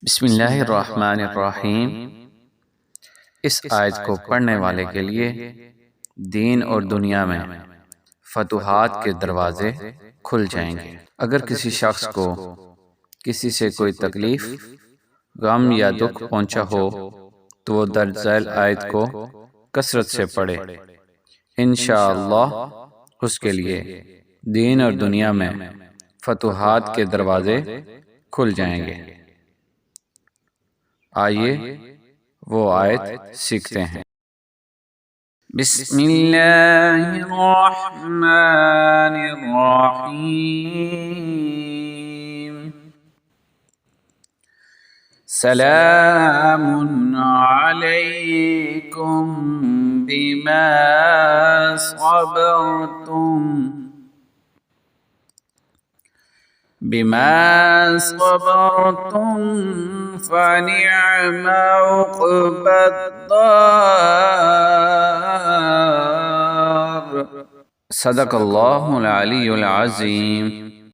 बिस्मिल्लाहिर्रहमानिर्रहीम। इस आयत को पढ़ने वाले के लिए दीन और दुनिया में फतूहात के दरवाजे खुल जाएंगे। अगर किसी शख्स को किसी से कोई तकलीफ, गम या दुख पहुंचा हो तो वो दर्ज झैल आयत को कसरत से पढ़े। इंशाअल्लाह उसके लिए दीन और दुनिया में फतूहात के दरवाजे खुल जाएंगे। आइए वो आयत सीखते हैं। बिस्मिल्लाहिर्रहमानिर्रहीम। सलामुन अलैकुम बिमा सबरतुम फनिअम उक़बद्दार। सदक़ल्लाहुल अलीयुल अज़ीम।